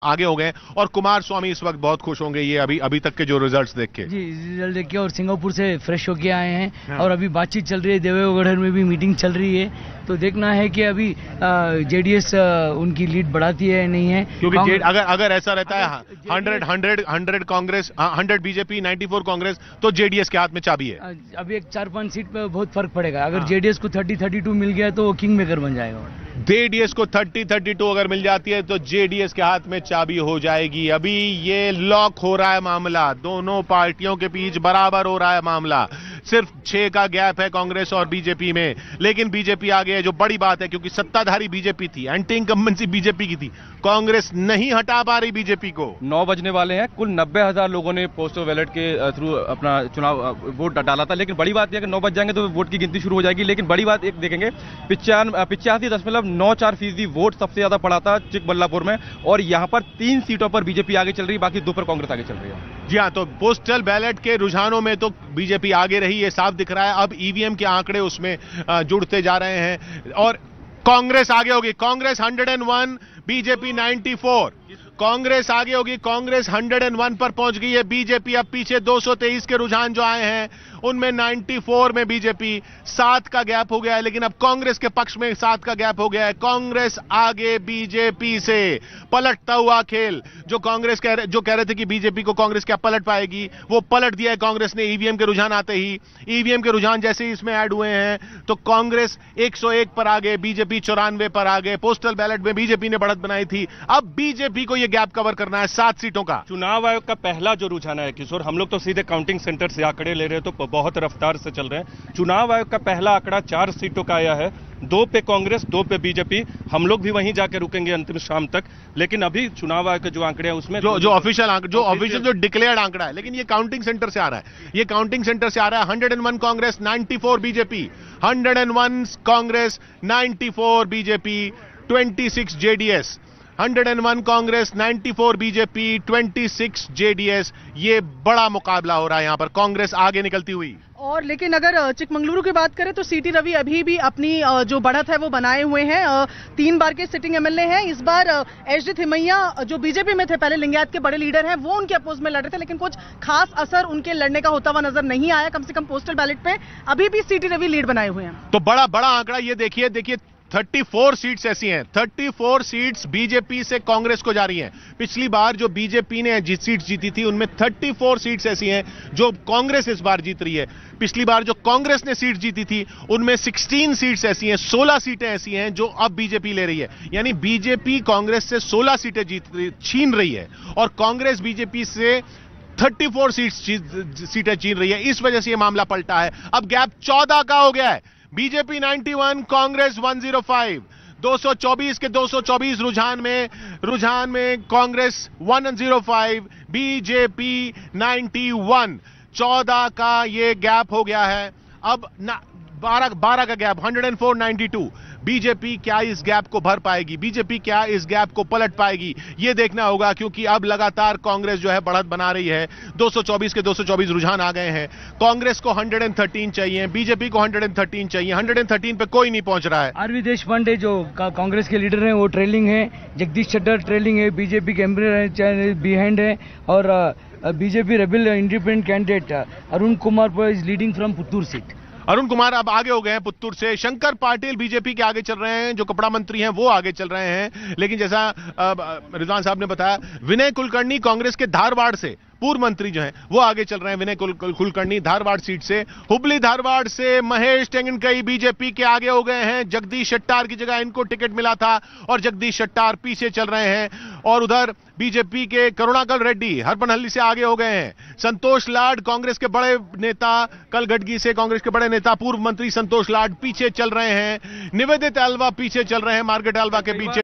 आगे हो गए और कुमार स्वामी इस वक्त बहुत खुश होंगे ये अभी तक के जो रिजल्ट्स देख के। जी, रिजल्ट देख के, और सिंगापुर से फ्रेश होके आए हैं। हाँ। और अभी बातचीत चल रही है, देवेगौड़ा में भी मीटिंग चल रही है, तो देखना है कि अभी जेडीएस उनकी लीड बढ़ाती है नहीं है, क्योंकि अगर ऐसा रहता है 100 कांग्रेस, 100 बीजेपी, 94 कांग्रेस, तो जेडीएस के हाथ में चाबी है। अभी एक 4-5 सीट पे बहुत फर्क पड़ेगा। अगर जेडीएस को 30-32 मिल गया तो वो किंग मेकर बन जाएगा। जेडीएस को 30-32 अगर मिल जाती है तो जेडीएस के हाथ में चाबी हो जाएगी। अभी ये लॉक हो रहा है मामला, दोनों पार्टियों के बीच बराबर हो रहा है मामला। सिर्फ 6 का गैप है कांग्रेस और बीजेपी में, लेकिन बीजेपी आगे है, जो बड़ी बात है, क्योंकि सत्ताधारी बीजेपी थी, एंटी इनकम्बेंसी बीजेपी की थी, कांग्रेस नहीं हटा पा रही बीजेपी को। 9 बजने वाले हैं। कुल 90,000 लोगों ने पोस्टल बैलेट के थ्रू अपना चुनाव वोट डाला था, लेकिन बड़ी बात यह कि 9 बज जाएंगे तो वोट की गिनती शुरू हो जाएगी। लेकिन बड़ी बात एक देखेंगे, 85.94% वोट सबसे ज्यादा पड़ा था चिकबल्लापुर में, और यहां पर 3 सीटों पर बीजेपी आगे चल रही है, बाकी 2 पर कांग्रेस आगे चल रही है। जी हाँ, तो पोस्टल बैलेट के रुझानों में तो बीजेपी आगे रही, ये साफ दिख रहा है। अब ईवीएम के आंकड़े उसमें जुड़ते जा रहे हैं और कांग्रेस आगे होगी। कांग्रेस 101, बीजेपी 94। कांग्रेस आगे होगी, कांग्रेस 101 पर पहुंच गई है। बीजेपी अब पीछे 223 के रुझान जो आए हैं उनमें 94 में बीजेपी, 7 का गैप हो गया है, लेकिन अब कांग्रेस के पक्ष में 7 का गैप हो गया है। कांग्रेस आगे बीजेपी से, पलटता हुआ खेल। जो कांग्रेस जो कह रहे थे कि बीजेपी को कांग्रेस क्या पलट पाएगी, वो पलट दिया है कांग्रेस ने। ईवीएम के रुझान आते ही, ईवीएम के रुझान जैसे ही इसमें ऐड हुए हैं तो कांग्रेस 101 पर आगे, बीजेपी 94 पर आगे। पोस्टल बैलेट में बीजेपी ने बढ़त बनाई थी, अब बीजेपी को यह गैप कवर करना है 7 सीटों का। चुनाव आयोग का पहला जो रुझान है किशोर, हम लोग तो सीधे काउंटिंग सेंटर से आंकड़े ले रहे हैं, तो बहुत रफ्तार से चल रहे हैं। चुनाव आयोग का पहला आंकड़ा 4 सीटों का आया है, 2 पे कांग्रेस, 2 पे बीजेपी। हम लोग भी वहीं जाके रुकेंगे अंतिम शाम तक, लेकिन अभी चुनाव आयोग के जो आंकड़े हैं उसमें जो ऑफिशियल जो डिक्लेयर्ड आंकड़ा है, लेकिन ये काउंटिंग सेंटर से आ रहा है। ये काउंटिंग सेंटर से आ रहा है। 101 Congress, 94 BJP. 101 Congress, 94 BJP, 26 JDS. 101 Congress, 94 BJP, 26 JDS. ये बड़ा मुकाबला हो रहा है, यहां पर कांग्रेस आगे निकलती हुई। और लेकिन अगर चिकमंगलुरु की बात करें तो सीटी रवि अभी भी अपनी जो बढ़त है वो बनाए हुए हैं। 3 बार के सिटिंग एमएलए हैं। इस बार एचडी थिमैया जो बीजेपी में थे, पहले लिंगायत के बड़े लीडर हैं, वो उनके अपोज में लड़ रहे थे, लेकिन कुछ खास असर उनके लड़ने का होता हुआ नजर नहीं आया। कम से कम पोस्टल बैलेट पे अभी भी सीटी रवि लीड बनाए हुए हैं। तो बड़ा आंकड़ा ये देखिए 34 सीट्स ऐसी हैं, 34 सीट्स बीजेपी से कांग्रेस को जा रही हैं। पिछली बार जो बीजेपी ने सीट्स जीती थी उनमें 34 सीट्स ऐसी हैं जो कांग्रेस इस बार जीत रही है। पिछली बार जो कांग्रेस ने सीट जीती थी उनमें 16 सीट्स ऐसी हैं, 16 सीटें ऐसी हैं जो अब बीजेपी ले रही है। यानी बीजेपी कांग्रेस से 16 सीटें छीन रही है और कांग्रेस बीजेपी से 34 सीटें छीन रही है। इस वजह से यह मामला पलटा है। अब गैप 14 का हो गया है। बीजेपी 91, कांग्रेस 105। 224 के 224 रुझान में कांग्रेस 105, बीजेपी 91। 14 का ये गैप हो गया है। अब 12 का गैप, 104-92। बीजेपी क्या इस गैप को भर पाएगी, बीजेपी क्या इस गैप को पलट पाएगी, यह देखना होगा, क्योंकि अब लगातार कांग्रेस जो है बढ़त बना रही है। 224 के 224 रुझान आ गए हैं। कांग्रेस को 113 चाहिए, बीजेपी को 113 चाहिए। 113 पे कोई नहीं पहुंच रहा है। आरवी देशपांडे जो कांग्रेस के लीडर हैं वो ट्रेलिंग है, जगदीश शेट्टर ट्रेलिंग है, बीजेपी के एम्बर बिहाइंड है, और BJP rebel independent candidate Arun Kumar is leading from Puttur seat. Arun Kumar अब आगे हो गए हैं पुत्तूर से। शंकर पाटिल बीजेपी के आगे चल रहे हैं, जो कपड़ा मंत्री हैं वो आगे चल रहे हैं। लेकिन जैसा रिजवान साहब ने बताया, विनय कुलकर्णी कांग्रेस के धारवाड़ से, पूर्व मंत्री जो हैं वो आगे चल रहे हैं। विनय कुलकर्णी धारवाड़ सीट से। हुबली धारवाड़ से महेश टेंगनकई बीजेपी के आगे हो गए हैं। जगदीश शेट्टार की जगह इनको टिकट मिला था और जगदीश शेट्टार पीछे चल रहे हैं। और उधर बीजेपी के करुणाकर रेड्डी हरपनहल्ली से आगे हो गए हैं। संतोष लाड कांग्रेस के बड़े नेता, कलगटगी से कांग्रेस के बड़े नेता पूर्व मंत्री संतोष लाड पीछे चल रहे हैं। निवेदित अल्वा पीछे चल रहे हैं, मार्गरेट अल्वा के पीछे।